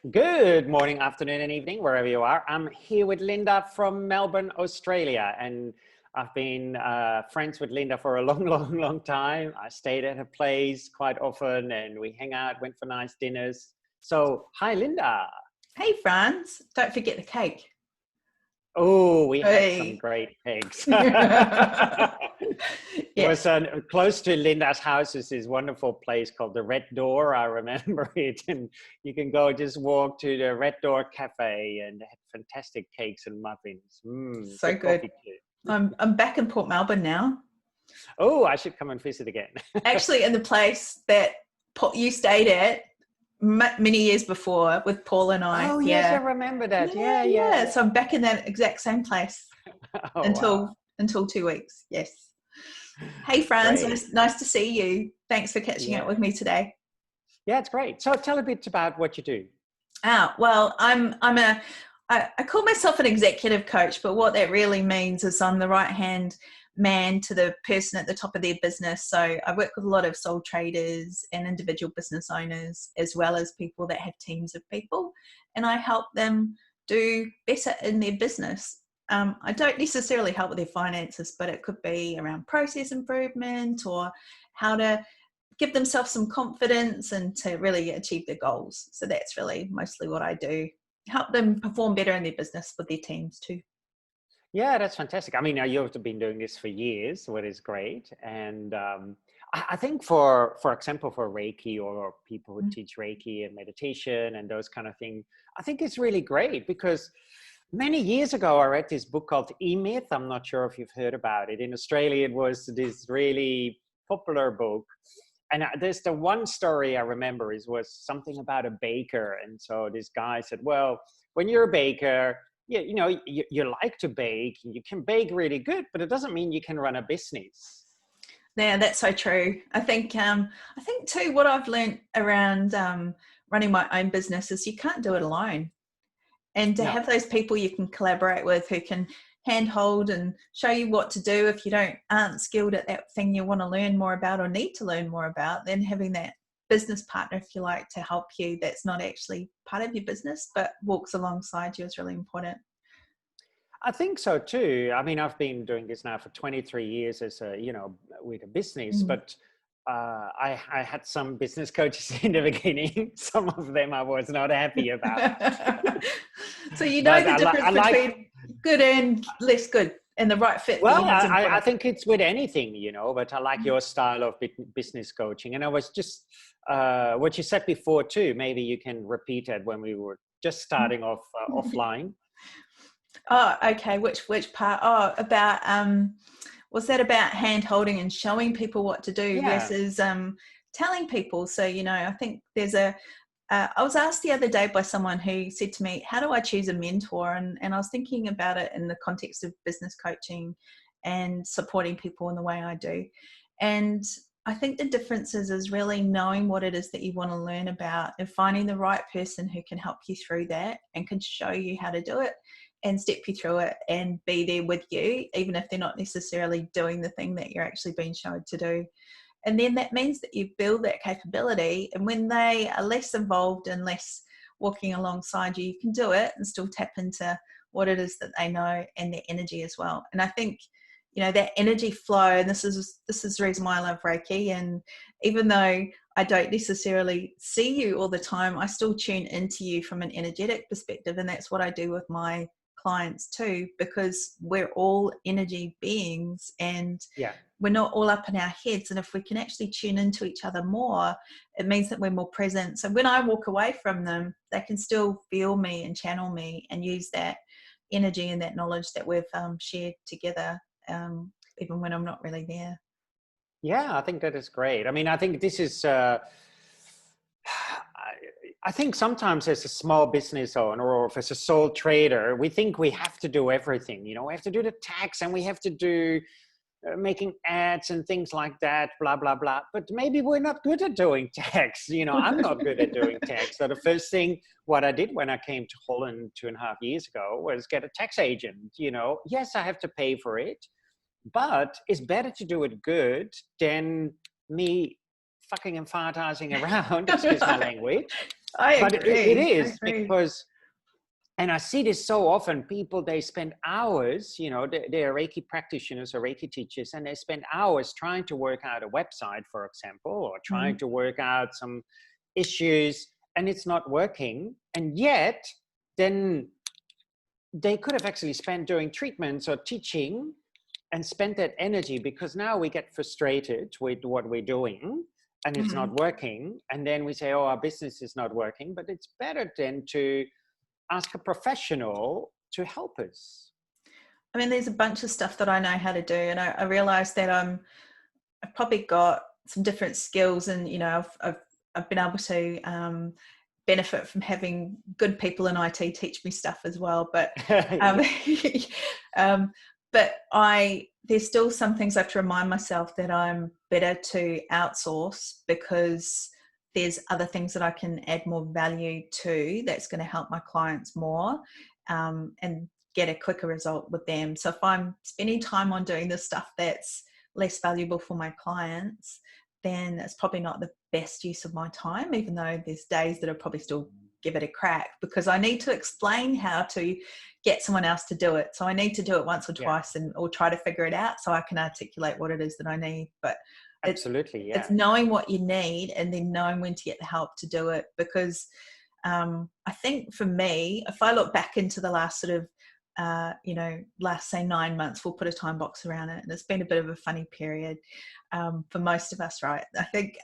Good morning, afternoon, and evening, wherever you are. I'm here with Linda from Melbourne, Australia, and I've been friends with Linda for a long time. I stayed at her place quite often, and we hang out, went for nice dinners. So, hi, Linda. Hey, Frans, don't forget the cake. Oh, we had some Hey. great cakes. It was Yes, close to Linda's house is this wonderful place called the Red Door. I remember it. And you can go just walk to the Red Door Cafe and they had fantastic cakes and muffins. so Good good. coffee too. I'm back in Port Melbourne now. Oh, I should come and visit again. Actually, in the place that you stayed at many years before with Paul and I. Oh, yes, I Yeah, remember that. yeah, Yeah. yeah. So I'm back in that exact same place Oh, wow. until 2 weeks. Yes. Hey, Frans, Great. nice to see you. Thanks for catching up Yeah. with me today. Yeah, it's great. So tell a bit about what you do. Well, I call myself an executive coach, but what that really means is I'm the right hand man to the person at the top of their business. So I work with a lot of sole traders and individual business owners, as well as people that have teams of people, and I help them do better in their business. I don't necessarily help with their finances, but it could be around process improvement or how to give themselves some confidence and to really achieve their goals. So that's really mostly what I do. Help them perform better in their business with their teams too. Yeah, that's fantastic. I mean, you've been doing this for years, what is great. And I think for example, for Reiki or people who teach Reiki and meditation and those kind of things, I think it's really great because many years ago, I read this book called E-Myth. I'm not sure if you've heard about it. In Australia, it was this really popular book. And there's the one story I remember was something about a baker. And so this guy said, well, when you're a baker, you like to bake, you can bake really good, but it doesn't mean you can run a business. Yeah, that's so true. I think too, what I've learned around running my own business is you can't do it alone. And to No. have those people you can collaborate with who can handhold and show you what to do if you aren't skilled at that thing you want to learn more about or need to learn more about, then having that business partner, if you like, to help you that's not actually part of your business but walks alongside you is really important. I think so too. I mean, I've been doing this now for 23 years as with a business, Mm. but I had some business coaches in the beginning. Some of them I was not happy about. So you know But the I difference like, between good and less good, and the right fit well, being is I important. think it's with anything, but I like Mm. your style of business coaching. And I was just, what you said before too, maybe you can repeat it when we were just starting off offline. Oh, okay. Which part? Oh, about was that about hand holding and showing people what to do Yeah. versus telling people? So I think there's I was asked the other day by someone who said to me, "How do I choose a mentor?" And I was thinking about it in the context of business coaching and supporting people in the way I do. And I think the difference is really knowing what it is that you want to learn about and finding the right person who can help you through that and can show you how to do it and step you through it and be there with you, even if they're not necessarily doing the thing that you're actually being shown to do. And then that means that you build that capability. And when they are less involved and less walking alongside you, you can do it and still tap into what it is that they know and their energy as well. And I think, that energy flow, and this is the reason why I love Reiki. And even though I don't necessarily see you all the time, I still tune into you from an energetic perspective. And that's what I do with my clients too, because we're all energy beings and Yeah. we're not all up in our heads. And if we can actually tune into each other more, it means that we're more present. So when I walk away from them, they can still feel me and channel me and use that energy and that knowledge that we've shared together, even when I'm not really there. Yeah, I think that is great. I mean, I think this is, I think sometimes as a small business owner or as a sole trader, we think we have to do everything. We have to do the tax and we have to do making ads and things like that, blah, blah, blah. But maybe we're not good at doing tax. I'm not good at doing tax. So the first thing what I did when I came to Holland 2.5 years ago was get a tax agent. Yes, I have to pay for it, but it's better to do it good than me fucking and fartizing around, excuse my language. I But it agree. I is agree. because, and I see this so often, people, they spend hours, you know, they're Reiki practitioners or Reiki teachers, and they spend hours trying to work out a website, for example, or trying Mm. to work out some issues, and it's not working. And yet, then they could have actually spent doing treatments or teaching and spent that energy, because now we get frustrated with what we're doing and it's Mm. not working. And then we say, oh, our business is not working. But it's better then to ask a professional to help us. I mean, there's a bunch of stuff that I know how to do, and I realized that I've probably got some different skills, and you know, I've been able to benefit from having good people in IT teach me stuff as well. But um, Yeah. um, there's still some things I have to remind myself that I'm better to outsource, because there's other things that I can add more value to that's going to help my clients more, and get a quicker result with them. So if I'm spending time on doing the stuff that's less valuable for my clients, then it's probably not the best use of my time, even though there's days that I'll probably still give it a crack, because I need to explain how to get someone else to do it. So I need to do it once or Yeah, twice or try to figure it out so I can articulate what it is that I need. But absolutely. Yeah. it's knowing what you need and then knowing when to get the help to do it. Because I think for me, if I look back into the last sort of last say 9 months, we'll put a time box around it, and it's been a bit of a funny period for most of us, right? I think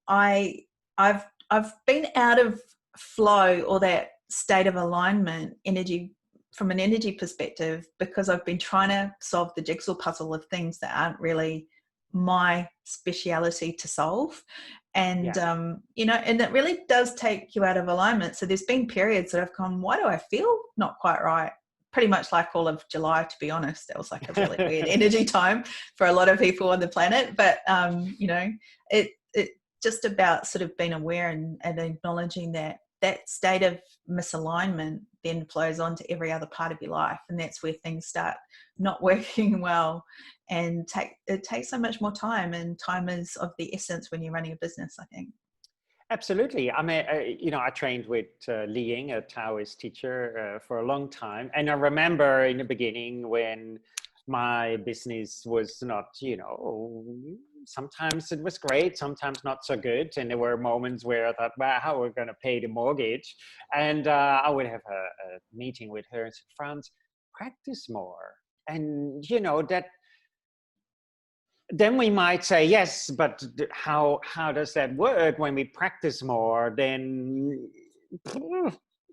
I've been out of flow, or that state of alignment energy, from an energy perspective, because I've been trying to solve the jigsaw puzzle of things that aren't really my speciality to solve. And Yeah. and it really does take you out of alignment. So there's been periods that I've gone, why do I feel not quite right? Pretty much like all of July, to be honest. That was like a really weird energy time for a lot of people on the planet. But it just about sort of being aware and acknowledging that that state of misalignment then flows on to every other part of your life, and that's where things start not working well, and it takes so much more time, and time is of the essence when you're running a business, I think. Absolutely. I mean, I trained with Li Ying, a Taoist teacher, for a long time. And I remember in the beginning when my business was not, sometimes it was great, sometimes not so good. And there were moments where I thought, wow, how are we going to pay the mortgage? And I would have a meeting with her and said, Frans, practice more. And, that then we might say, yes, but how does that work? When we practice more, then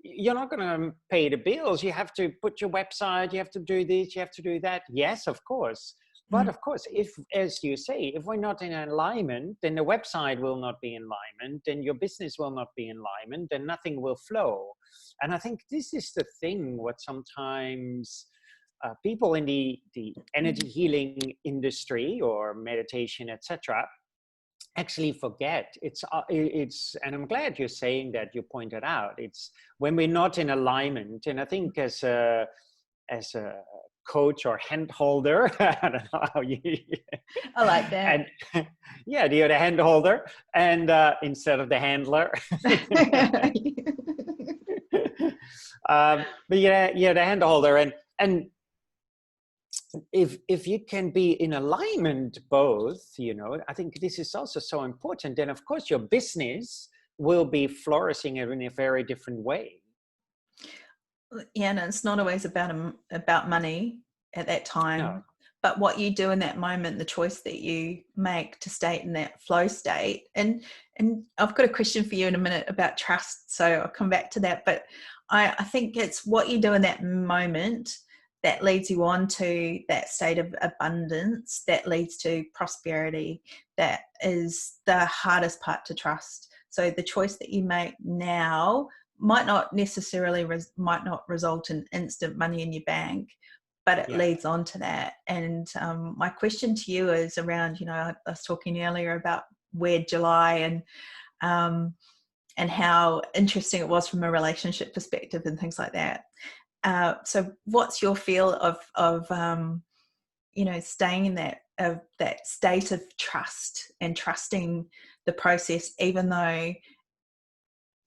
you're not going to pay the bills. You have to put your website, you have to do this, you have to do that. Yes, of course. But of course, if, as you say, if we're not in alignment, then the website will not be in alignment, then your business will not be in alignment, then nothing will flow. And I think this is the thing, what sometimes people in the energy healing industry or meditation, etc., actually forget. It's and I'm glad you're saying that, you pointed out. It's when we're not in alignment, and I think as a coach or hand holder, I don't know how you. I like that. And yeah, you're the hand holder, and instead of the handler. But yeah, the hand holder, and if you can be in alignment both, I think this is also so important. Then of course your business will be flourishing in a very different way. Yeah, and it's not always about money at that No. time, but what you do in that moment, the choice that you make to stay in that flow state. And I've got a question for you in a minute about trust, so I'll come back to that. But I think it's what you do in that moment that leads you on to that state of abundance, that leads to prosperity. That is the hardest part to trust. So the choice that you make now might not necessarily might not result in instant money in your bank, but it Yeah. leads on to that. And my question to you is around, I was talking earlier about Weird July, and how interesting it was from a relationship perspective and things like that. So what's your feel of staying in that state of trust and trusting the process, even though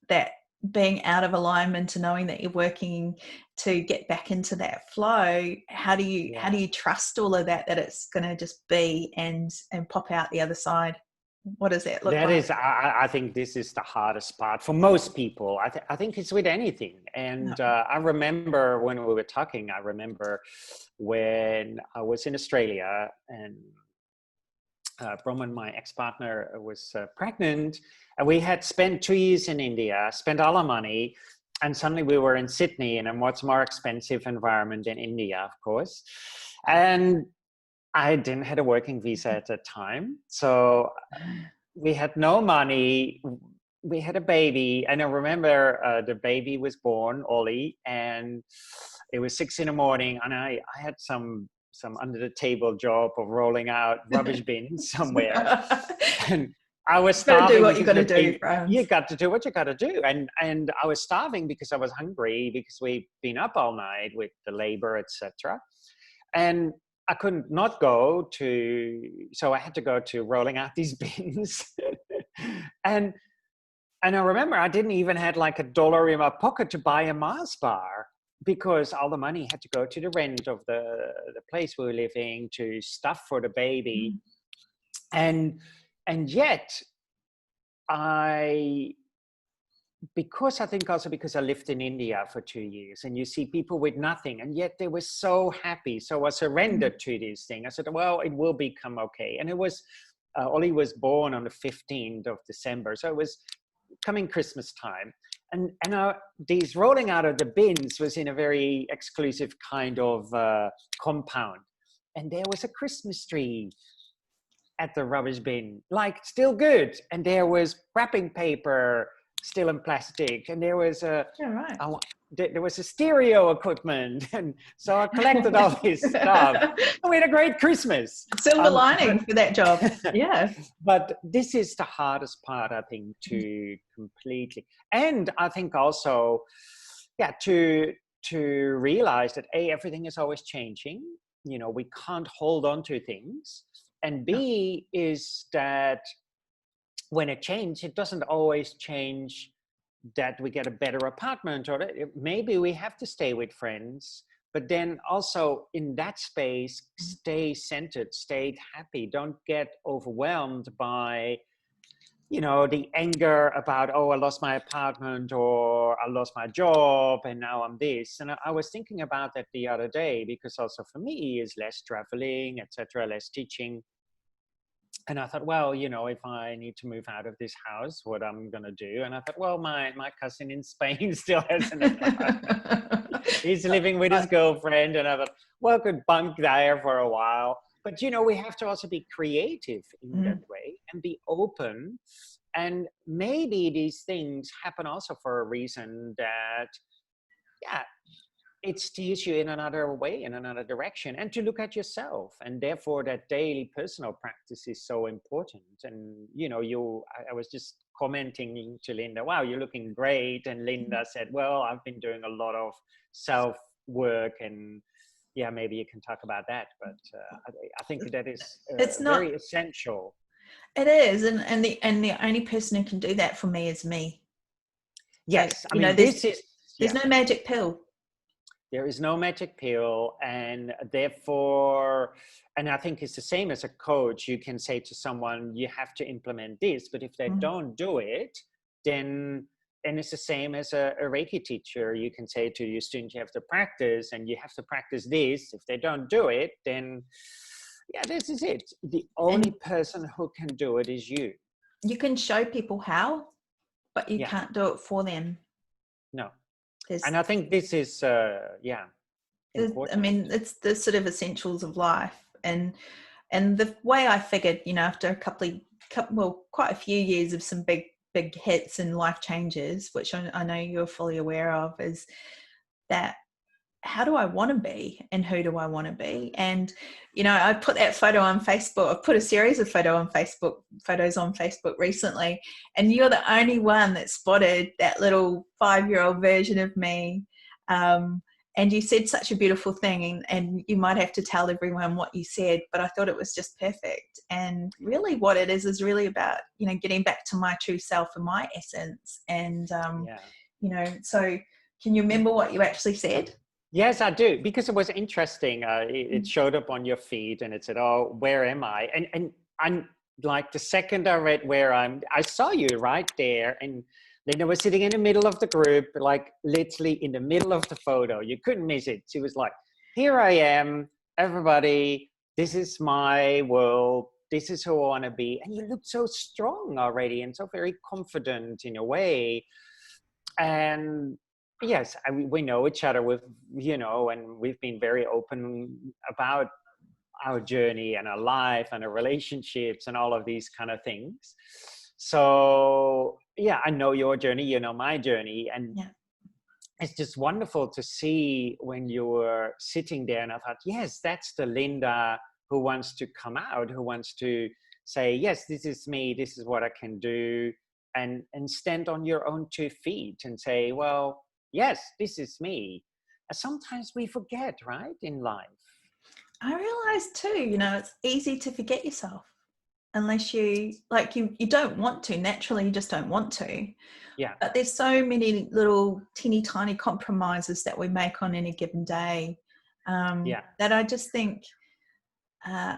that being out of alignment and knowing that you're working to get back into that flow, how do you trust all of that it's going to just be and pop out the other side? What does that look That like? is, I think this is the hardest part for most people. I think it's with anything. And I remember when we were talking, I remember when I was in Australia and Brahman, my ex-partner, was pregnant, and we had spent 2 years in India, spent all our money, and suddenly we were in Sydney in a much more expensive environment than India, of course. And I didn't have a working visa at that time. So we had no money. We had a baby. And I remember the baby was born, Ollie, and it was 6 a.m. and I had some under the table job of rolling out rubbish bins somewhere. And I was starving. You got to do what you got to do, Frans. You got to do what you got to do. And I was starving because I was hungry, because we've been up all night with the labor, etc. And I couldn't not go to, so I had to go to rolling out these bins. and I remember I didn't even have like $1 in my pocket to buy a Mars bar, because all the money had to go to the rent of the place we were living, to stuff for the baby. And yet because I think also because I lived in India for 2 years, and you see people with nothing, and yet they were so happy. So I surrendered to this thing. I said, well, it will become okay. And it was, Ollie was born on the 15th of December. So it was coming Christmas time. And these rolling out of the bins was in a very exclusive kind of compound. And there was a Christmas tree at the rubbish bin, like still good. And there was wrapping paper still in plastic, and there was there was a stereo equipment, and so I collected all this stuff. And we had a great Christmas. Silver lining for that job. Yeah. But this is the hardest part, I think, to completely, and I think also, to realize that everything is always changing. You know, we can't hold on to things, and B is that when it changes, it doesn't always change that we get a better apartment, or maybe we have to stay with friends, but then also in that space, stay centered, stay happy. Don't get overwhelmed by, the anger about, oh, I lost my apartment, or I lost my job and now I'm this. And I was thinking about that the other day, because also for me is less traveling, etc., less teaching. And I thought, well, if I need to move out of this house, what I'm going to do. And I thought, well, my cousin in Spain still has an apartment. He's living with his girlfriend. And I thought, well, I could bunk there for a while. But, we have to also be creative in that way and be open. And maybe these things happen also for a reason that, it steers you in another way, in another direction, and to look at yourself. And therefore that daily personal practice is so important. And, I was just commenting to Linda, wow, you're looking great. And Linda said, well, I've been doing a lot of self work, and maybe you can talk about that. But I think that is it's not very essential. It is. And the only person who can do that for me is me. Yes. So, there's no magic pill. There is no magic pill, and therefore, and I think it's the same as a coach. You can say to someone, you have to implement this, but if they don't do it, then it's the same as a Reiki teacher. You can say to your student, you have to practice, and you have to practice this. If they don't do it, then this is it. The only person who can do it is you. You can show people how, but you can't do it for them. No. And I think this is, important. I mean, it's the sort of essentials of life. And the way I figured, after quite a few years of some big hits and life changes, which I know you're fully aware of, is that how do I want to be and who do I want to be? And, I put that photo on Facebook. I've put a series of photos on Facebook recently, and you're the only one that spotted that little 5-year-old version of me. And and you said such a beautiful thing, and you might have to tell everyone what you said, but I thought it was just perfect. And really what it is really about, you know, getting back to my true self and my essence. And, Yeah. you know, so can you remember what you actually said? Yes, I do, because it was interesting. It showed up on your feed and it said, "Oh, where am I?" And I'm like, the second I read I saw you right there, and Linda was sitting in the middle of the group, like literally in the middle of the photo. You couldn't miss it. She was like, "Here I am, everybody. This is my world. This is who I want to be." And you looked so strong already and so very confident in a way. And yes, we know each other with, you know, and we've been very open about our journey and our life and our relationships and all of these kind of things. So yeah, I know your journey, you know my journey, and Yeah. it's just wonderful to see when you were sitting there. And I thought, yes, that's the Linda who wants to come out, who wants to say, yes, this is me, this is what I can do, and stand on your own 2 feet and say, well, yes, this is me. And sometimes we forget, right, in life. I realized too, you know, it's easy to forget yourself unless you like you don't want to. Naturally, you just don't want to. Yeah. But there's so many little teeny tiny compromises that we make on any given day, Yeah. that I just think uh,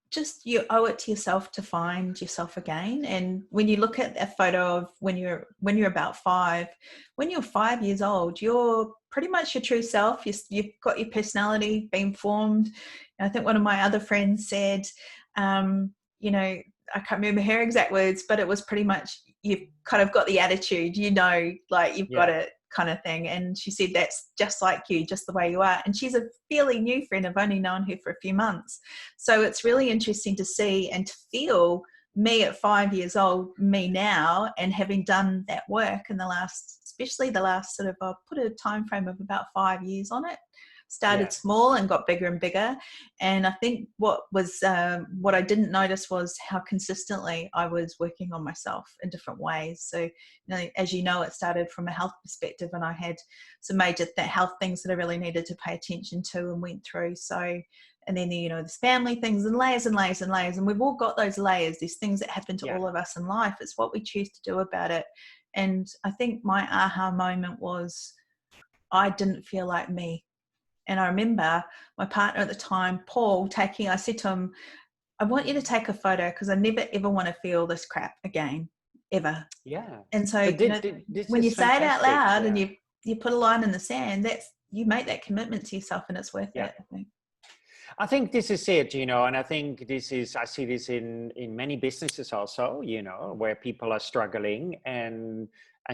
just you owe it to yourself to find yourself again. And when you look at a photo of when you're about 5, when you're 5 years old, you're pretty much your true self. You've got your personality being formed. And I think one of my other friends said, you know, I can't remember her exact words, but it was pretty much, you've kind of got the attitude, you know, like you've got Yeah. it kind of thing. And she said, that's just like you, just the way you are. And she's a fairly new friend. I've only known her for a few months. So it's really interesting to see and to feel me at 5 years old, me now, and having done that work in the last, especially the last sort of, I'll put a time frame of about 5 years on it. Started Yeah. small and got bigger and bigger. And I think what I didn't notice was how consistently I was working on myself in different ways. So, you know, as you know, it started from a health perspective, and I had some major health things that I really needed to pay attention to and went through. So, and then, you know, there's family things and layers and layers and layers. And we've all got those layers, these things that happen to Yeah. all of us in life. It's what we choose to do about it. And I think my aha moment was I didn't feel like me. And I remember my partner at the time, Paul, I said to him, I want you to take a photo because I never ever want to feel this crap again, ever. Yeah. And so, But you know, this when you is say it out fantastic. loud and Yeah. you put a line in the sand, you make that commitment to yourself, and it's worth Yeah. it, I think. I think this is it, you know, and I think I see this in many businesses also, you know, where people are struggling and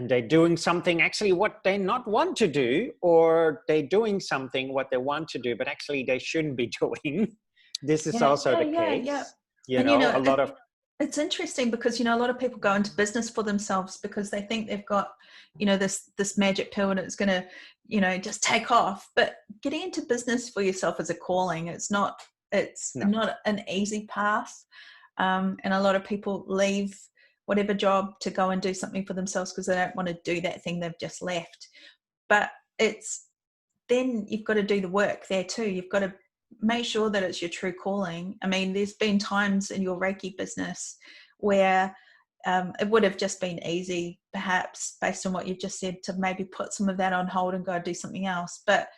they're doing something actually what they not want to do, or they're doing something what they want to do, but actually they shouldn't be doing. This is Yeah, also yeah, the yeah, yeah. case, you And, you know, know, a lot of, it's interesting because, you know, a lot of people go into business for themselves because they think they've got, you know, this magic pill and it's going to, you know, just take off. But getting into business for yourself is a calling. It's not no, an easy path. And a lot of people leave whatever job to go and do something for themselves because they don't want to do that thing they've just left. But then you've got to do the work there too. You've got to make sure that it's your true calling. I mean, there's been times in your Reiki business where it would have just been easy, perhaps, based on what you've just said, to maybe put some of that on hold and go do something else. But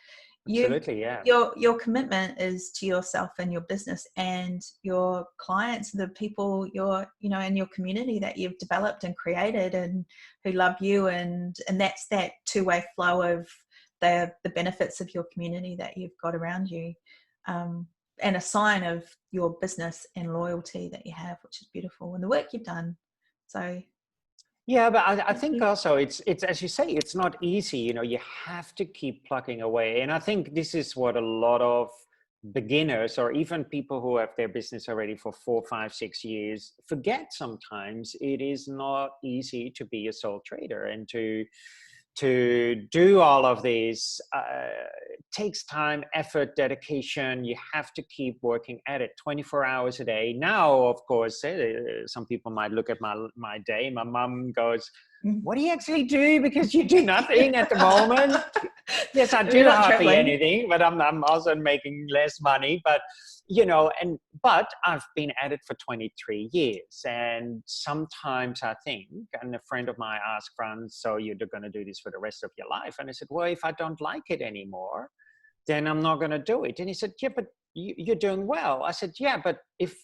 absolutely, yeah. your commitment is to yourself and your business and your clients, the people in your community that you've developed and created and who love you, and that's that two-way flow of the benefits of your community that you've got around you, and a sign of your business and loyalty that you have, which is beautiful, and the work you've done. So Yeah, but I thank think you. also it's as you say, it's not easy. You know, you have to keep plugging away, and I think this is what a lot of beginners or even people who have their business already for 4, 5, 6 years forget. Sometimes it is not easy to be a sole trader and to do all of this. It takes time, effort, dedication. You have to keep working at it 24 hours a day. Now, of course, some people might look at my day. My mom goes, what do you actually do? Because you do nothing at the moment. Yes, I do You're not hardly traveling. anything, but I'm also making less money. But, but I've been at it for 23 years. And sometimes I think, and a friend of mine asked, Frans, so you're going to do this for the rest of your life? And I said, well, if I don't like it anymore, then I'm not going to do it. And he said, yeah, but you're doing well. I said, yeah, but if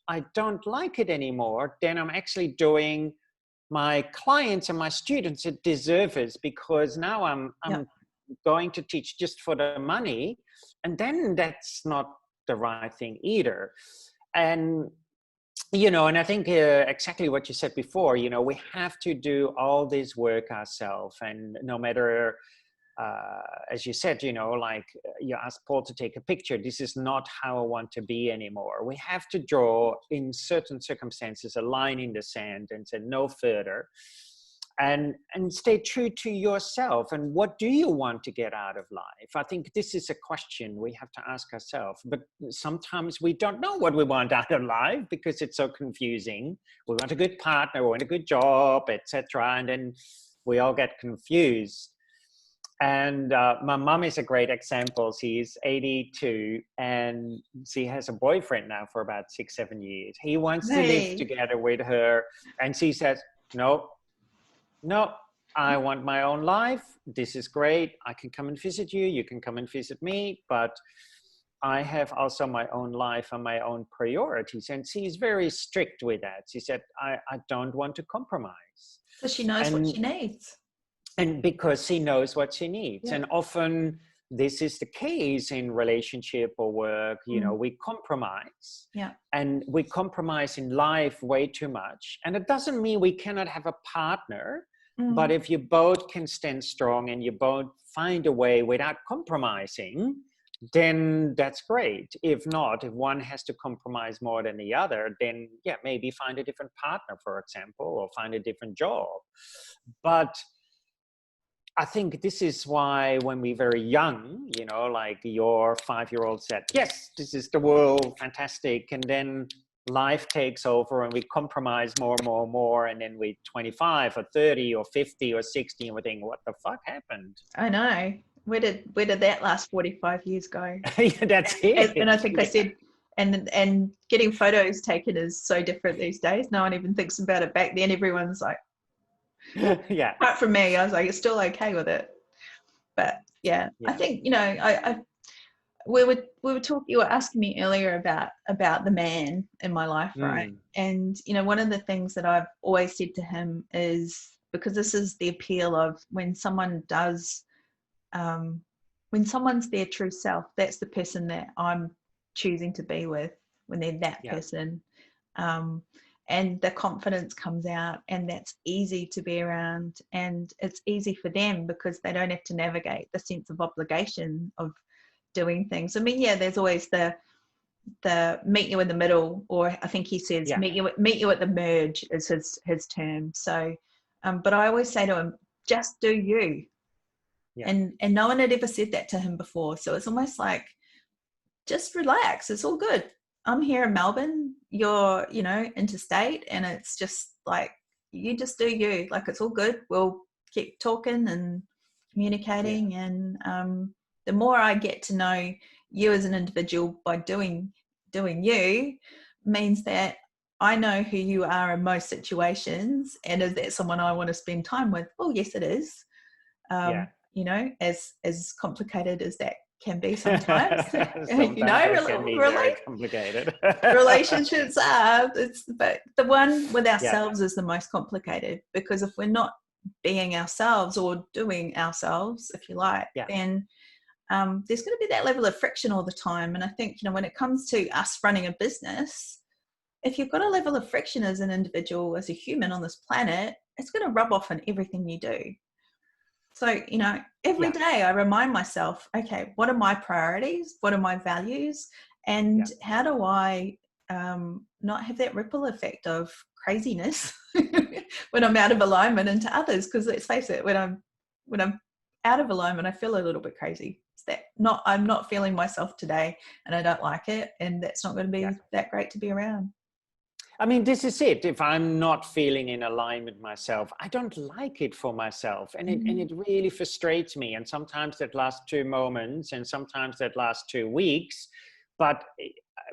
I don't like it anymore, then I'm actually doing my clients and my students a disservice, because now I'm going to teach just for the money, and then that's not the right thing either. And and I think exactly what you said before, we have to do all this work ourselves, and no matter as you said, like you asked Paul to take a picture. This is not how I want to be anymore. We have to draw, in certain circumstances, a line in the sand and say no further, and stay true to yourself. And what do you want to get out of life? I think this is a question we have to ask ourselves. But sometimes we don't know what we want out of life because it's so confusing. We want a good partner, we want a good job, etc. And then we all get confused. And my mom is a great example. She's 82 and she has a boyfriend now for about 6-7 years. He wants to live together with her. And she says, no, I want my own life. This is great. I can come and visit you. You can come and visit me. But I have also my own life and my own priorities. And she's very strict with that. She said, I don't want to compromise. So she knows what she needs. And because she knows what she needs. Yeah. And often this is the case in relationship or work, we compromise. Yeah. And we compromise in life way too much. And it doesn't mean we cannot have a partner, but if you both can stand strong and you both find a way without compromising, then that's great. If not, if one has to compromise more than the other, then maybe find a different partner, for example, or find a different job. But I think this is why when we're very young, like your 5-year-old said, yes, this is the world, fantastic. And then life takes over and we compromise more and more and more. And then we're 25 or 30 or 50 or 60 and we think, what the fuck happened? I know. Where did that last 45 years go? That's it. And I think I said, and getting photos taken is so different these days. No one even thinks about it. Back then, everyone's like, yeah. Apart from me, I was like, it's still okay with it. But I think, we were talking, you were asking me earlier about the man in my life, right? And, one of the things that I've always said to him is, because this is the appeal of when someone does, when someone's their true self, that's the person that I'm choosing to be with, when they're that person. And the confidence comes out, and that's easy to be around, and it's easy for them because they don't have to navigate the sense of obligation of doing things. I mean, there's always the meet you in the middle, or I think he says meet you at the merge is his term. So but I always say to him, just do you. And no one had ever said that to him before, so it's almost like, just relax, it's all good. I'm here in Melbourne, you're, interstate, and it's just like, you just do you, like, it's all good. We'll keep talking and communicating. And the more I get to know you as an individual by doing you, means that I know who you are in most situations. And is that someone I want to spend time with? Oh, yes, it is. As complicated as that can be sometimes. Sometimes can be very complicated. Relationships are, but the one with ourselves is the most complicated, because if we're not being ourselves or doing ourselves, if you like, then there's going to be that level of friction all the time. And I think, when it comes to us running a business, if you've got a level of friction as an individual, as a human on this planet, it's going to rub off on everything you do. So, every day I remind myself, okay, what are my priorities? What are my values? And how do I not have that ripple effect of craziness when I'm out of alignment into others? Because let's face it, when I'm out of alignment, I feel a little bit crazy. It's that I'm not feeling myself today, and I don't like it, and that's not going to be that great to be around. I mean, this is it. If I'm not feeling in alignment myself, I don't like it for myself. And it really frustrates me. And sometimes that lasts 2 moments and sometimes that lasts 2 weeks. But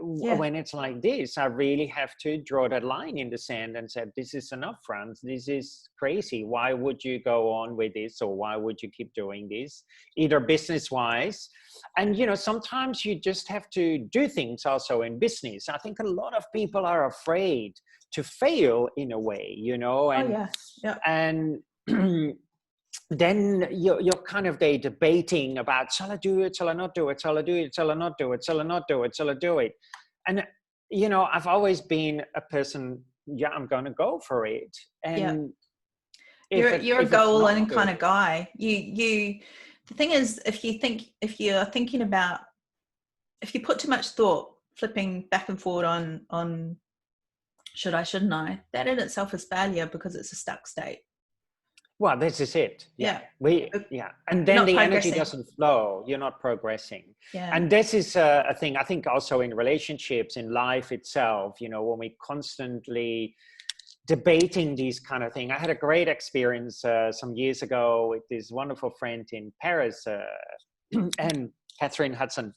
when it's like this, I really have to draw that line in the sand and say, this is enough, Frans. This is crazy. Why would you go on with this? Or why would you keep doing this? Either business-wise. And, you know, sometimes you just have to do things also in business. I think a lot of people are afraid to fail in a way, you know, and then you're kind of debating about, shall I do it? Shall I not do it? Shall I do it? Shall I not do it? Shall I not do it? Shall I do it? And, you know, I've always been a person, I'm going to go for it. And you're a goal-in kind of guy. The thing is, if you put too much thought, flipping back and forward on should I, shouldn't I, that in itself is failure because it's a stuck state. Well, this is it. And then the energy doesn't flow. You're not progressing. And this is a thing, I think, also in relationships, in life itself, you know, when we constantly debating these kind of things. I had a great experience some years ago with this wonderful friend in Paris, and Catherine Hudson.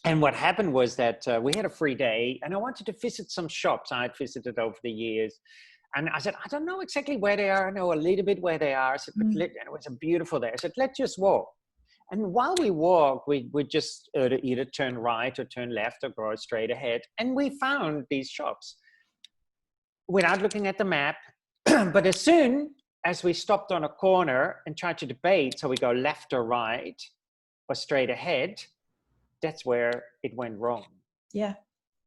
And what happened was that we had a free day and I wanted to visit some shops I had visited over the years. And I said, I don't know exactly where they are. I know a little bit where they are. I said, and it was a beautiful day. I said, let's just walk. And while we walk, we just either turn right or turn left or go straight ahead. And we found these shops without looking at the map. But as soon as we stopped on a corner and tried to debate, so we go left or right or straight ahead, that's where it went wrong. Yeah.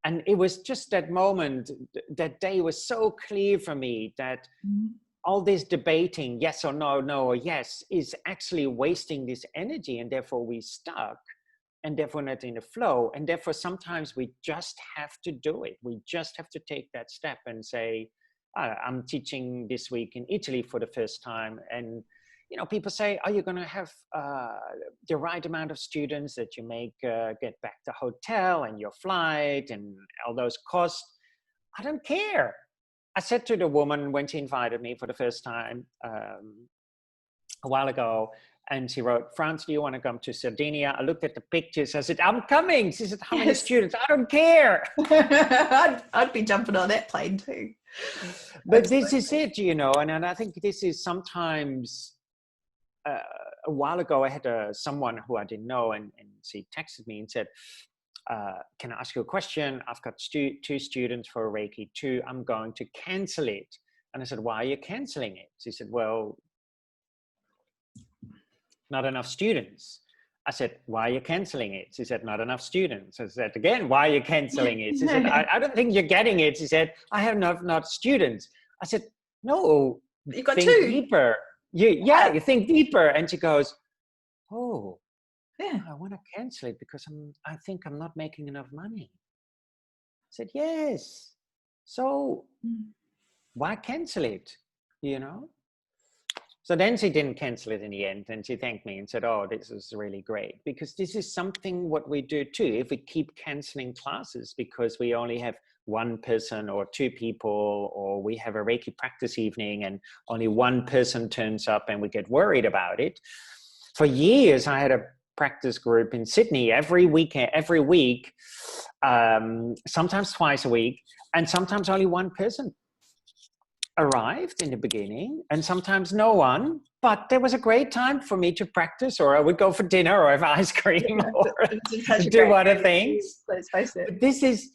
And it was just that moment, that day was so clear for me that all this debating, yes or no, no or yes, is actually wasting this energy. And therefore we stuck and therefore not in the flow. And therefore sometimes we just have to do it. We just have to take that step and say, I'm teaching this week in Italy for the first time. And you know, people say, are you going to have the right amount of students that you make get back the hotel and your flight and all those costs? I don't care. I said to the woman when she invited me for the first time a while ago, and she wrote, Frans, do you want to come to Sardinia? I looked at the pictures. I said, I'm coming. She said, how many students? I don't care. I'd be jumping on that plane too. But this is it, you know, and I think this is sometimes... a while ago, I had someone who I didn't know, and she texted me and said, can I ask you a question? I've got 2 students for Reiki 2. I'm going to cancel it. And I said, why are you canceling it? She said, well, not enough students. I said, why are you canceling it? She said, not enough students. I said, again, why are you canceling it? She said, I don't think you're getting it. She said, I have not students. I said, no, you got think 2. deeper. You think deeper. And she goes, oh, yeah, I want to cancel it because I think I'm not making enough money. I said, yes. So why cancel it? You know? So then she didn't cancel it in the end, and she thanked me and said, oh, this is really great, because this is something what we do too. If we keep canceling classes because we only have 1 person or 2 people, or we have a Reiki practice evening and only 1 person turns up and we get worried about it. For years, I had a practice group in Sydney every week, sometimes twice a week, and sometimes only 1 person arrived in the beginning, and sometimes no one. But there was a great time for me to practice, or I would go for dinner or have ice cream or do other things. Let's face it. But this is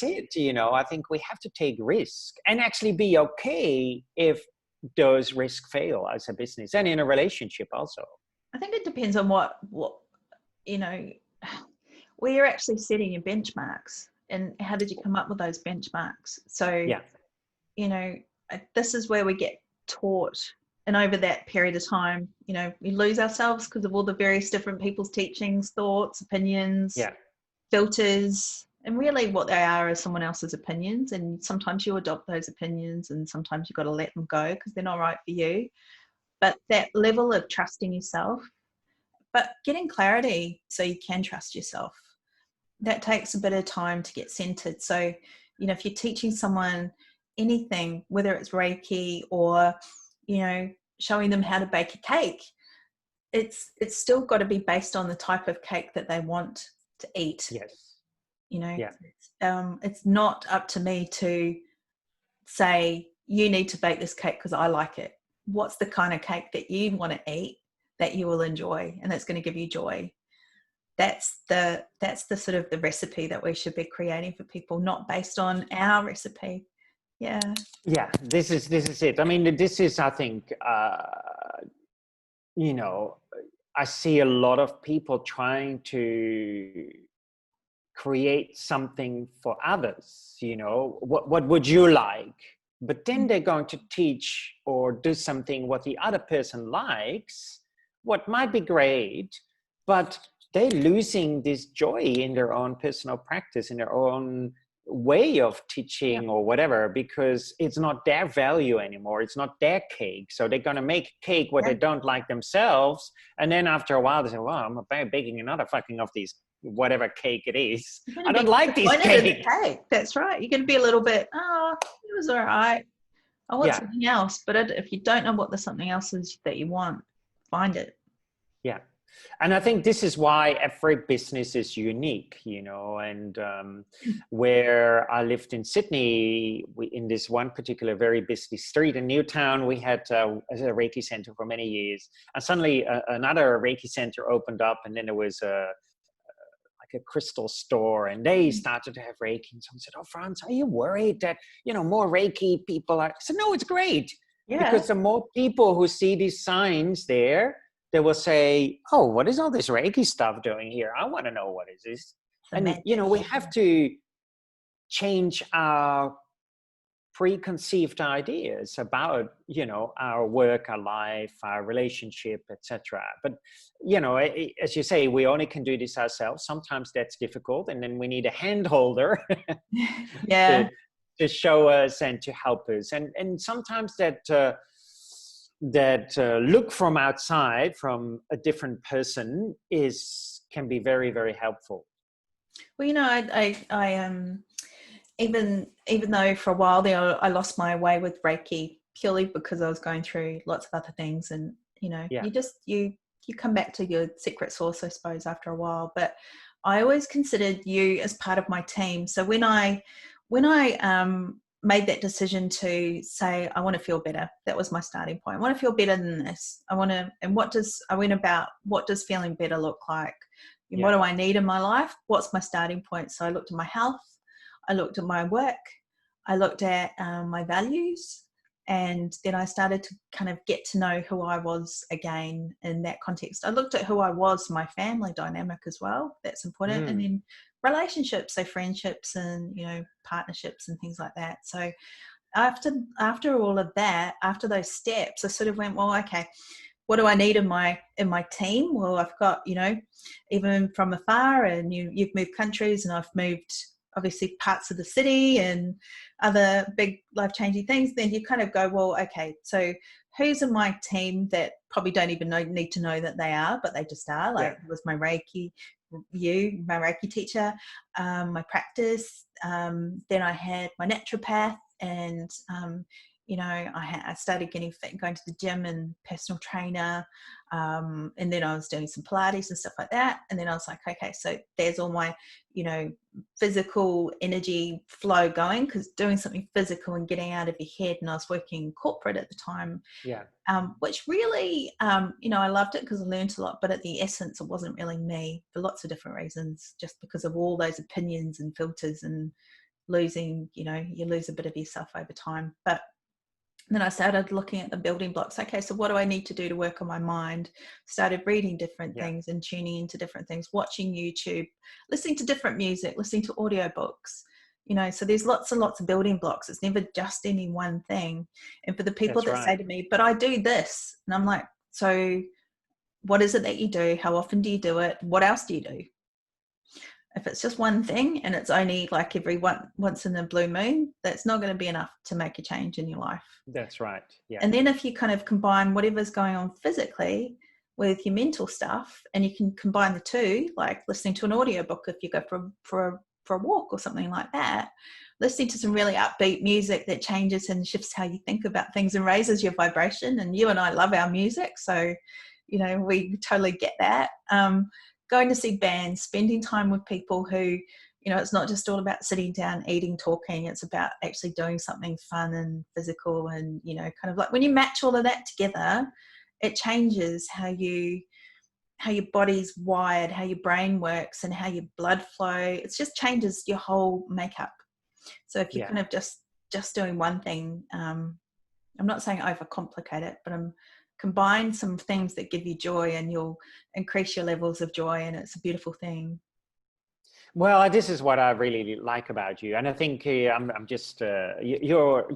it, you know. I think we have to take risk and actually be okay if those risks fail as a business and in a relationship also. I think it depends on what you know, where you're actually setting your benchmarks and how did you come up with those benchmarks. So you know, this is where we get taught, and over that period of time, you know, we lose ourselves because of all the various different people's teachings, thoughts, opinions, filters, and really what they are is someone else's opinions. And sometimes you adopt those opinions and sometimes you've got to let them go because they're not right for you. But that level of trusting yourself, but getting clarity so you can trust yourself, that takes a bit of time to get centered. So you know, if you're teaching someone anything, whether it's Reiki or, you know, showing them how to bake a cake, it's still got to be based on the type of cake that they want to eat. Yes. You know, Yeah. it's not up to me to say, you need to bake this cake because I like it. What's the kind of cake that you want to eat that you will enjoy and that's going to give you joy? That's the sort of the recipe that we should be creating for people, not based on our recipe. Yeah. Yeah, this is it. I mean, this is, I think, you know, I see a lot of people trying to create something for others, you know, what would you like? But then they're going to teach or do something what the other person likes, what might be great, but they're losing this joy in their own personal practice, in their own way of teaching or whatever, because it's not their value anymore. It's not their cake. So they're going to make cake what they don't like themselves. And then after a while they say, well, I'm baking another fucking of these, whatever cake it is. I don't like these cakes. That's right. You're going to be a little bit, oh, it was all right. I want something else. But if you don't know what the something else is that you want, find it. Yeah. And I think this is why every business is unique, you know, and where I lived in Sydney, in this one particular very busy street in Newtown, we had a Reiki center for many years. And suddenly another Reiki center opened up, and then there was a crystal store, and they started to have Reiki. And someone said, oh, Frans, are you worried that, you know, more Reiki people are? I said, no, it's great. Yeah. Because the more people who see these signs there, they will say, oh, what is all this Reiki stuff doing here? I want to know what is this. And, you know, we have to change our preconceived ideas about, you know, our work, our life, our relationship, etc. But, you know, as you say, we only can do this ourselves. Sometimes that's difficult. And then we need a hand holder to show us and to help us. And sometimes that look from outside, from a different person, can be very, very helpful. Well, you know, I even though for a while there I lost my way with Reiki purely because I was going through lots of other things, and you know, you come back to your secret source, I suppose, after a while. But I always considered you as part of my team. So when I made that decision to say, I want to feel better. That was my starting point. I want to feel better than this. I went about what does feeling better look like? And what do I need in my life? What's my starting point? So I looked at my health, I looked at my work, I looked at my values, and then I started to kind of get to know who I was again in that context. I looked at who I was, my family dynamic as well. That's important. And then relationships, so friendships and, you know, partnerships and things like that. So after all of that, after those steps, I sort of went, well, okay, what do I need in my team? Well, I've got, you know, even from afar, and you've moved countries, and I've moved obviously parts of the city and other big life-changing things. Then you kind of go, well, okay, so who's in my team that probably don't even need to know that they are, but they just are. Like it was my Reiki teacher, my practice. Then I had my naturopath, and you know, I started getting fit and going to the gym and personal trainer. And then I was doing some Pilates and stuff like that. And then I was like, okay, so there's all my, you know, physical energy flow going, because doing something physical and getting out of your head. And I was working corporate at the time, which really, you know, I loved it because I learned a lot, but at the essence, it wasn't really me for lots of different reasons, just because of all those opinions and filters and losing, you know, you lose a bit of yourself over time. But then I started looking at the building blocks. Okay, so what do I need to do to work on my mind? Started reading different things and tuning into different things, watching YouTube, listening to different music, listening to audiobooks. You know, so there's lots and lots of building blocks. It's never just any one thing. And for the people that say to me, but I do this, and I'm like, so what is it that you do? How often do you do it? What else do you do? If it's just one thing and it's only like every once in a blue moon, that's not going to be enough to make a change in your life. That's right. Yeah. And then if you kind of combine whatever's going on physically with your mental stuff, and you can combine the two, like listening to an audiobook if you go for for a walk or something like that, listening to some really upbeat music that changes and shifts how you think about things and raises your vibration. And you and I love our music, so we totally get that. Going to see bands, spending time with people who, it's not just all about sitting down, eating, talking. It's about actually doing something fun and physical, and kind of like when you match all of that together, it changes how your body's wired, how your brain works, and how your blood flow. It just changes your whole makeup. So if you're kind of just doing one thing, I'm not saying overcomplicate it, but combine some things that give you joy, and you'll increase your levels of joy, and it's a beautiful thing. Well, this is what I really like about you, and I think I'm just you're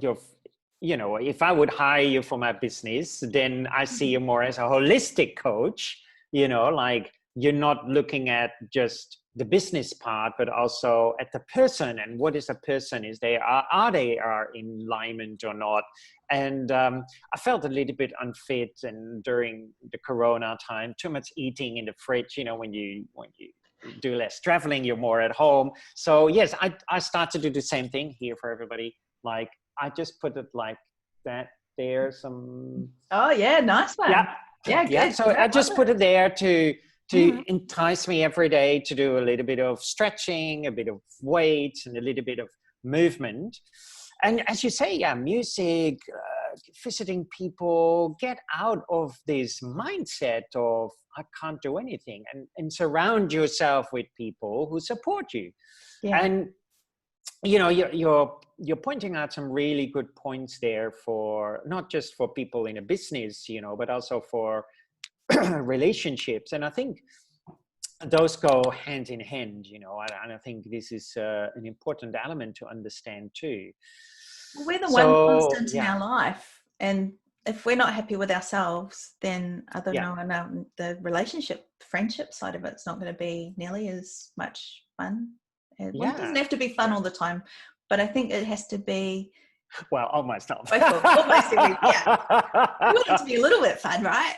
if I would hire you for my business, then I see you more as a holistic coach. Like you're not looking at just the business part, but also at the person, and what is a person? Is they are in alignment or not? And I felt a little bit unfit, and during the Corona time, too much eating in the fridge. When you do less traveling, you're more at home. So yes, I start to do the same thing here for everybody. Like I just put it like that there. Oh yeah, nice one. Yeah, good. Yeah. So I just put it there to entice me every day to do a little bit of stretching, a bit of weights, and a little bit of movement. And as you say, music, visiting people, get out of this mindset of I can't do anything, and surround yourself with people who support you. Yeah. And you're pointing out some really good points there, for not just for people in a business, but also for relationships. And I think those go hand in hand, and I think this is an important element to understand too. We're the one constant in our life, and if we're not happy with ourselves, then the relationship, friendship side of it's not going to be nearly as much fun. It doesn't have to be fun all the time, but I think it has to be almost all. Almost every, You want it to be a little bit fun, right?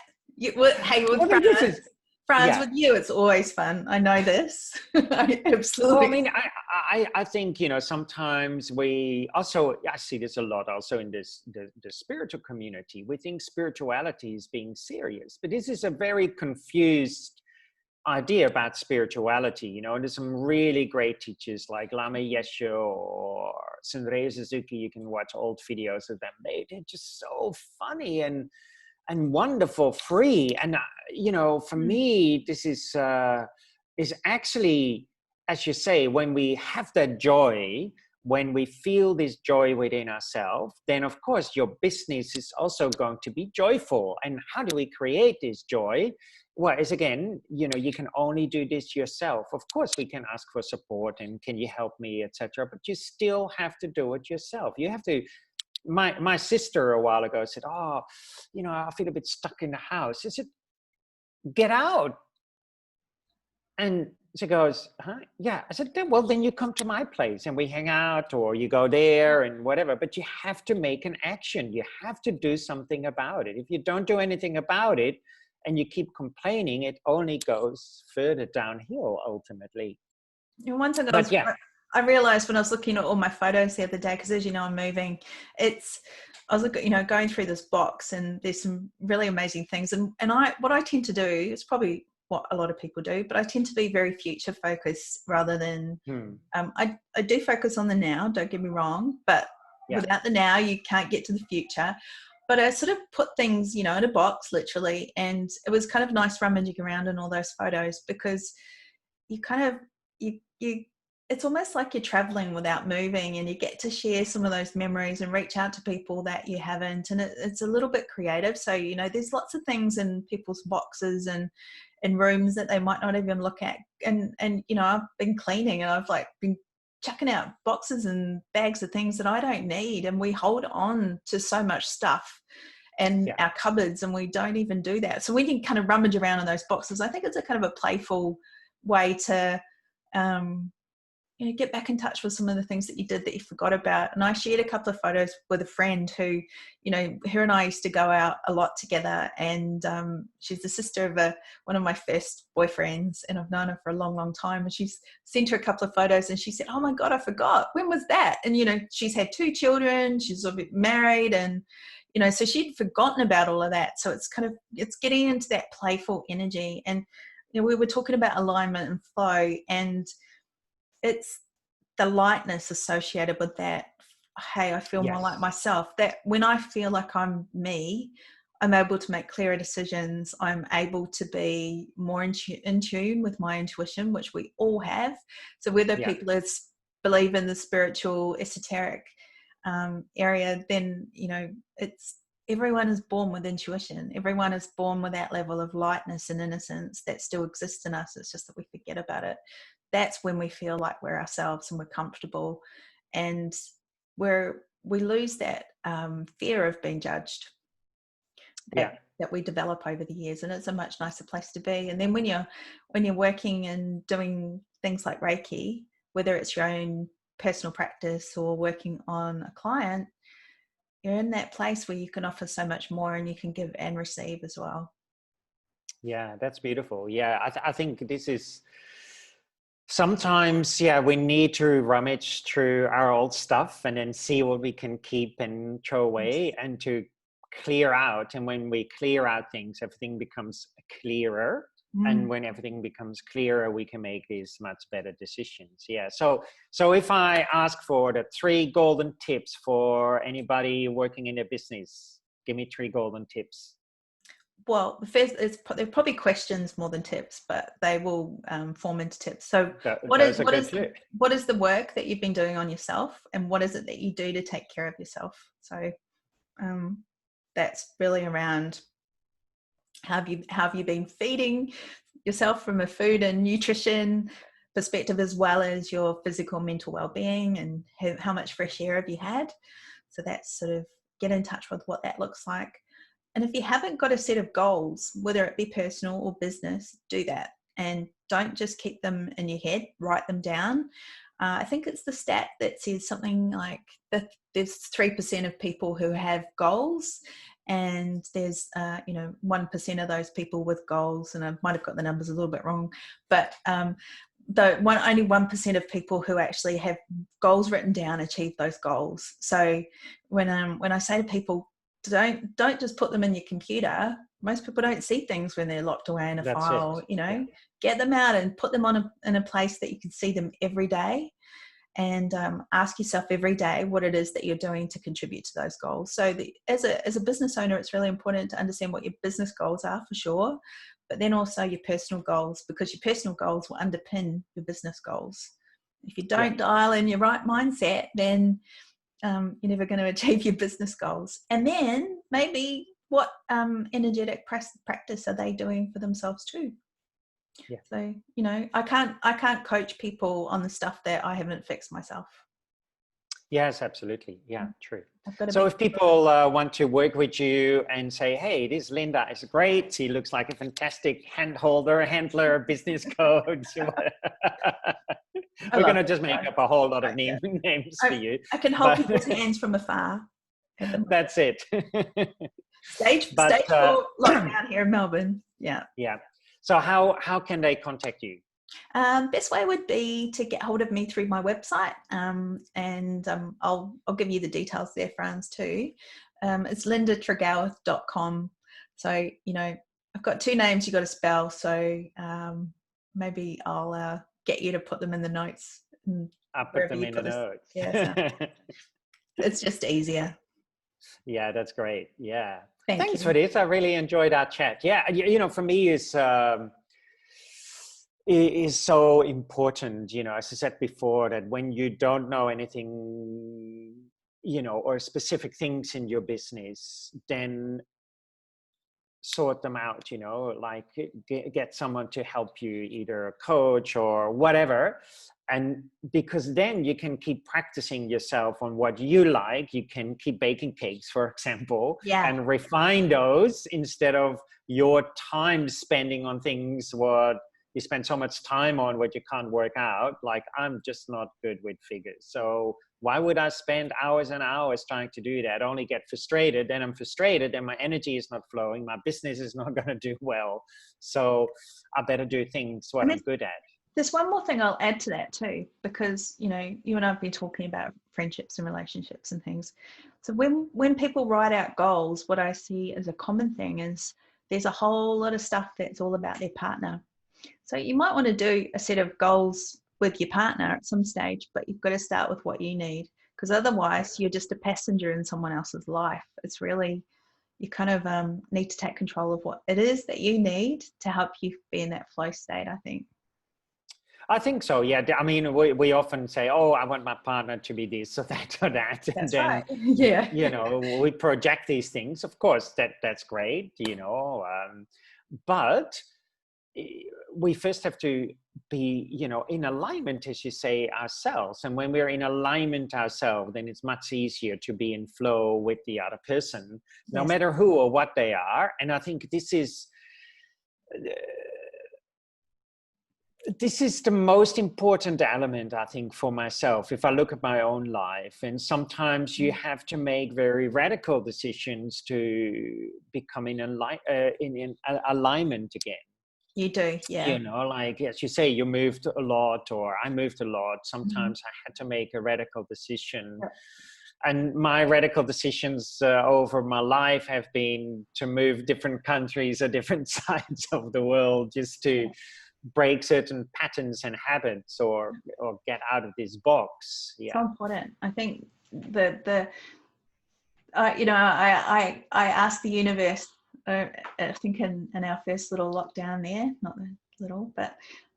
Frans, with you, it's always fun. I know this. Absolutely. Well, I think, sometimes I see this a lot also in the spiritual community. We think spirituality is being serious, but this is a very confused idea about spirituality. There's some really great teachers like Lama Yeshe or Sunraya Suzuki. You can watch old videos of them. They're just so funny and wonderful, free. And for me, this is actually, as you say, when we have that joy, when we feel this joy within ourselves, then of course your business is also going to be joyful. And how do we create this joy? Well, it's again, you can only do this yourself. Of course, we can ask for support and can you help me, etc. But you still have to do it yourself. You have to. My sister a while ago said, I feel a bit stuck in the house. I said, get out. And she goes, huh? Yeah. I said, well, then you come to my place and we hang out, or you go there and whatever. But you have to make an action. You have to do something about it. If you don't do anything about it and you keep complaining, it only goes further downhill ultimately. One thing I realized when I was looking at all my photos the other day, because as you know, I'm moving, I was looking, going through this box, and there's some really amazing things. And what I tend to do is probably what a lot of people do, but I tend to be very future focused rather than, I do focus on the now, don't get me wrong, but without the now, you can't get to the future. But I sort of put things, in a box literally. And it was kind of nice rummaging around in all those photos, because you kind of, it's almost like you're traveling without moving, and you get to share some of those memories and reach out to people that you haven't. And it's a little bit creative. So, there's lots of things in people's boxes and in rooms that they might not even look at. And I've been cleaning, and I've been chucking out boxes and bags of things that I don't need. And we hold on to so much stuff in our cupboards, and we don't even do that. So we can kind of rummage around in those boxes. I think it's a kind of a playful way to, get back in touch with some of the things that you did that you forgot about. And I shared a couple of photos with a friend who, her and I used to go out a lot together. And she's the sister of one of my first boyfriends, and I've known her for a long, long time. And she's sent her a couple of photos, and she said, "Oh my God, I forgot. When was that?" And, she's had 2 children, she's married, and, so she'd forgotten about all of that. So it's getting into that playful energy. And, we were talking about alignment and flow, and it's the lightness associated with that. Hey, I feel more like myself. That when I feel like I'm me, I'm able to make clearer decisions. I'm able to be more in tune with my intuition, which we all have. So whether people believe in the spiritual, esoteric area, then, everyone is born with intuition. Everyone is born with that level of lightness and innocence that still exists in us. It's just that we forget about it. That's when we feel like we're ourselves and we're comfortable, and we lose that fear of being judged that we develop over the years. And it's a much nicer place to be. And then when you're working and doing things like Reiki, whether it's your own personal practice or working on a client, you're in that place where you can offer so much more, and you can give and receive as well. Yeah, that's beautiful. Yeah, I think this is sometimes, we need to rummage through our old stuff and then see what we can keep and throw away, and to clear out. And when we clear out things, everything becomes clearer. And when everything becomes clearer, we can make these much better decisions. Yeah. So if I ask for the 3 golden tips for anybody working in a business, give me 3 golden tips. Well, the first is they're probably questions more than tips, but they will form into tips. So what is the work that you've been doing on yourself, and what is it that you do to take care of yourself? So that's really around how have you been feeding yourself from a food and nutrition perspective, as well as your physical, mental well-being, and how much fresh air have you had? So that's sort of get in touch with what that looks like. And if you haven't got a set of goals, whether it be personal or business, do that. And don't just keep them in your head, write them down. I think it's the stat that says something like that there's 3% of people who have goals, and there's 1% of those people with goals, and I might have got the numbers a little bit wrong, but only 1% of people who actually have goals written down achieve those goals. So when I say to people, don't just put them in your computer. Most people don't see things when they're locked away in a file. Get them out and put them in a place that you can see them every day, and ask yourself every day what it is that you're doing to contribute to those goals. So as a business owner, it's really important to understand what your business goals are, for sure, but then also your personal goals, because your personal goals will underpin your business goals. If you don't dial in your right mindset, then you're never going to achieve your business goals. And then maybe what energetic practice are they doing for themselves too? Yeah. So, I can't coach people on the stuff that I haven't fixed myself. Yes, absolutely. Yeah, true. So if people want to work with you and say, hey, this Lynda is great, she looks like a fantastic handler, business coach. We're going to just make up a whole lot of names for you. I can hold people's hands from afar. That's it. Stage 4 lockdown here in Melbourne. Yeah. Yeah. So how can they contact you? Best way would be to get hold of me through my website, and I'll give you the details there, Frans, too. It's lyndatregoweth.com. So I've got 2 names you got to spell, so maybe I'll get you to put them in the notes. I'll put them in the notes. Yeah, so it's just easier. Yeah, that's great. Yeah. Thanks for this. I really enjoyed our chat. Yeah, for me it is so important, as I said before, that when you don't know anything, or specific things in your business, then sort them out, like get someone to help you, either a coach or whatever. And because then you can keep practicing yourself on what you like. You can keep baking cakes, for example, and refine those instead of your time spending on things what you spend so much time on what you can't work out. Like, I'm just not good with figures. So why would I spend hours and hours trying to do that? I only get frustrated. Then I'm frustrated, and my energy is not flowing. My business is not going to do well. So I better do things what I'm good at. There's one more thing I'll add to that too, because, you know, you and I have been talking about friendships and relationships and things. So when people write out goals, what I see as a common thing is there's a whole lot of stuff that's all about their partner. So you might want to do a set of goals with your partner at some stage, but you've got to start with what you need, because otherwise you're just a passenger in someone else's life. It's really, you kind of need to take control of what it is that you need to help you be in that flow state, I think. I think so, yeah. I mean, we often say, oh, I want my partner to be this or that or that. That's and then, right. Yeah. You know, we project these things. Of course, that's great, you know. But we first have to be, you know, in alignment, as you say, ourselves. And when we're in alignment ourselves, then it's much easier to be in flow with the other person, no matter who or what they are. And I think this is the most important element, I think, for myself, if I look at my own life. And sometimes you have to make very radical decisions to become in alignment again. You do, yeah. You know, like, as you say, you moved a lot, or I moved a lot. Sometimes I had to make a radical decision. Yep. And my radical decisions over my life have been to move different countries or different sides of the world, just to break certain patterns and habits, or get out of this box. Yeah, so important. I think you know, I asked the universe, I think in our first little lockdown there, not the little, but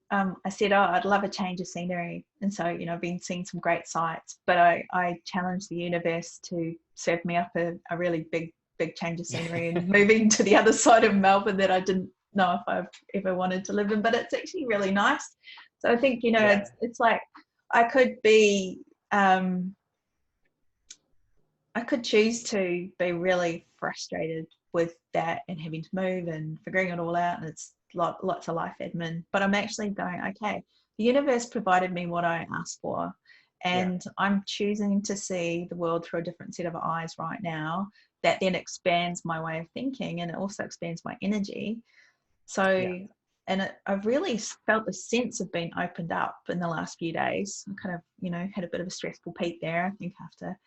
I said, oh, I'd love a change of scenery. And so, you know, I've been seeing some great sites, but I challenged the universe to serve me up a really big change of scenery and moving to the other side of Melbourne that I didn't know if I've ever wanted to live in, but it's actually really nice. So I think, you know, it's like I could be, I could choose to be really frustrated with that and having to move and figuring it all out, and it's lots of life admin, but I'm actually going, okay, the universe provided me what I asked for, and I'm choosing to see the world through a different set of eyes right now, that then expands my way of thinking, and it also expands my energy. So and I've really felt the sense of being opened up in the last few days. I kind of, you know, had a bit of a stressful peak there, I think, after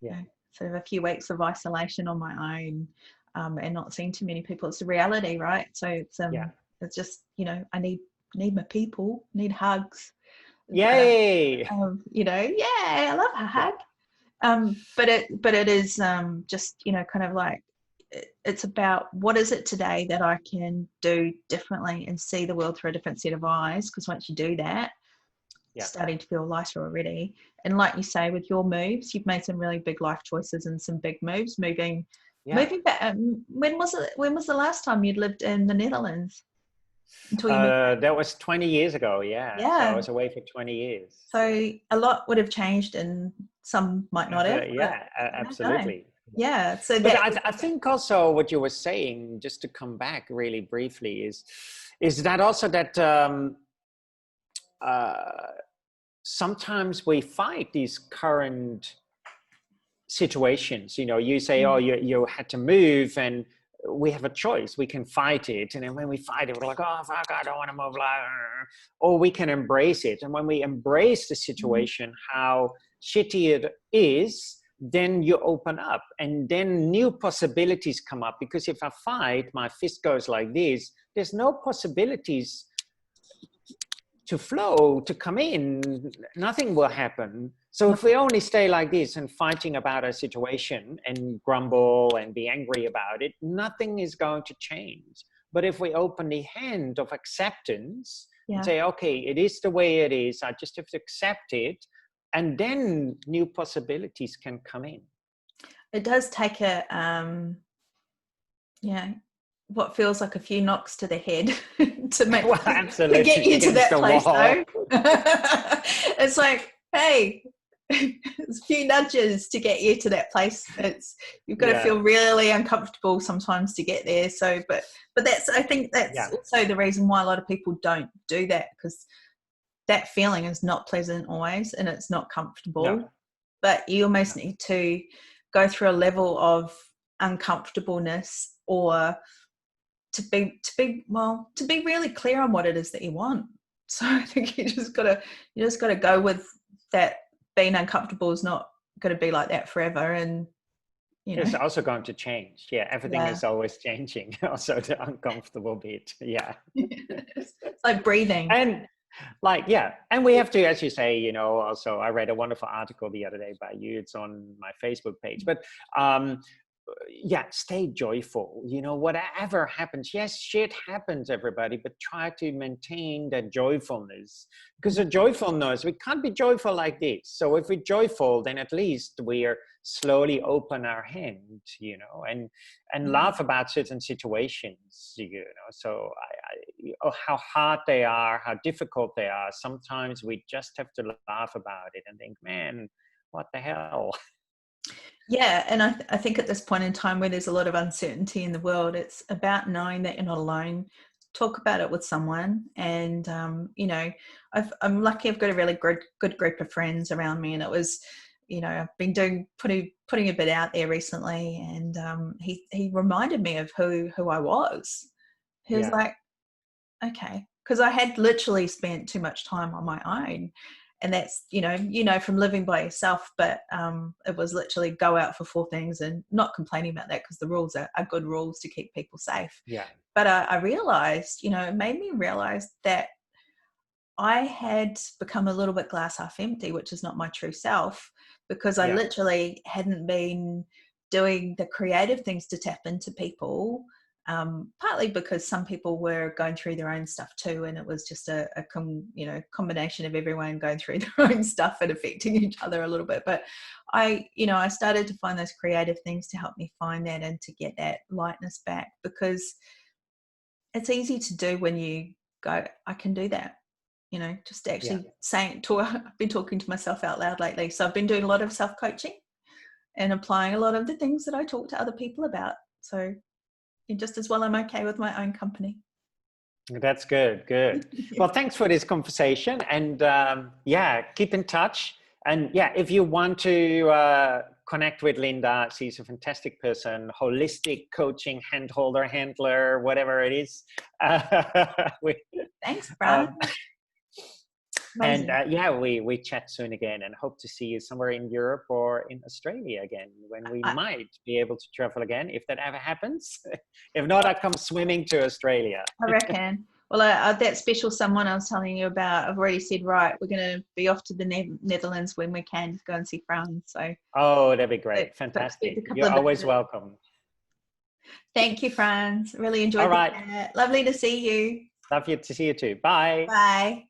you know, sort of a few weeks of isolation on my own, and not seeing too many people. It's a reality, right? So it's just, you know, I need my people, need hugs. Yay! You know, I love a hug. But it is just, you know, kind of like, it's about what is it today that I can do differently and see the world through a different set of eyes, because once you do that, starting to feel lighter already. And like you say, with your moves, you've made some really big life choices and some big moves, moving back. When was the last time you'd lived in the Netherlands? Until you moved that was 20 years ago. So I was away for 20 years. So a lot would have changed, and some might not have. Absolutely. Yeah. So but I think also what you were saying, just to come back really briefly, is that also that sometimes we fight these current situations. You know, you say, oh, you had to move, and we have a choice. We can fight it, and then when we fight it, we're like, oh fuck, I don't want to move, or we can embrace it. And when we embrace the situation, how shitty it is, then you open up, and then new possibilities come up. Because if I fight, my fist goes like this, there's no possibilities to flow, to come in, nothing will happen. So if we only stay like this and fighting about a situation and grumble and be angry about it, nothing is going to change. But if we open the hand of acceptance and say, okay, it is the way it is, I just have to accept it, and then new possibilities can come in. It does take what feels like a few knocks to the head to make absolutely to get you to that place, though. It's like, hey, There's a few nudges to get you to that place. You've got to feel really uncomfortable sometimes to get there. So, but I think that's also the reason why a lot of people don't do that, because that feeling is not pleasant always, and it's not comfortable. No. But you almost need to go through a level of uncomfortableness, or to be really clear on what it is that you want. So I think you just gotta go with that. Being uncomfortable is not going to be like that forever, and it's also going to change. Everything is always changing. Also the uncomfortable bit. It's like breathing. And and we have to, as you say, also I read a wonderful article the other day by you. It's on my Facebook page, but stay joyful. Whatever happens, yes, shit happens, everybody, but try to maintain that joyfulness, because the joyfulness, we can't be joyful like this. So if we're joyful, then at least we are slowly open our hand, and laugh about certain situations, so how hard they are, how difficult they are. Sometimes we just have to laugh about it and think, man, what the hell. Yeah, and I think at this point in time where there's a lot of uncertainty in the world, it's about knowing that you're not alone. Talk about it with someone, and I'm lucky. I've got a really good group of friends around me, and it was, I've been putting a bit out there recently, and he reminded me of who I was. He was like, okay, because I had literally spent too much time on my own. And that's, from living by yourself, but it was literally go out for 4 things, and not complaining about that, because the rules are good rules to keep people safe. Yeah. But I realized, it made me realize that I had become a little bit glass half empty, which is not my true self, because I literally hadn't been doing the creative things to tap into people. Partly because some people were going through their own stuff too, and it was just a combination of everyone going through their own stuff and affecting each other a little bit. But I started to find those creative things to help me find that and to get that lightness back, because it's easy to do when you go, I can do that. Just actually I've been talking to myself out loud lately. So I've been doing a lot of self-coaching and applying a lot of the things that I talk to other people about. So just as well, I'm okay with my own company. That's good. Well, thanks for this conversation, and keep in touch. And if you want to connect with Lynda, she's a fantastic person, holistic coaching, handler, whatever it is. Thanks, Brian. And we chat soon again, and hope to see you somewhere in Europe or in Australia again, when we might be able to travel again, if that ever happens. If not, I come swimming to Australia. I reckon. Well, that special someone I was telling you about, I've already said, right, we're going to be off to the Netherlands when we can to go and see Frans. So. Oh, that'd be great. Fantastic. You're always welcome. Thank you, Frans. Really enjoyed that. Lovely to see you. Lovely to see you too. Bye. Bye.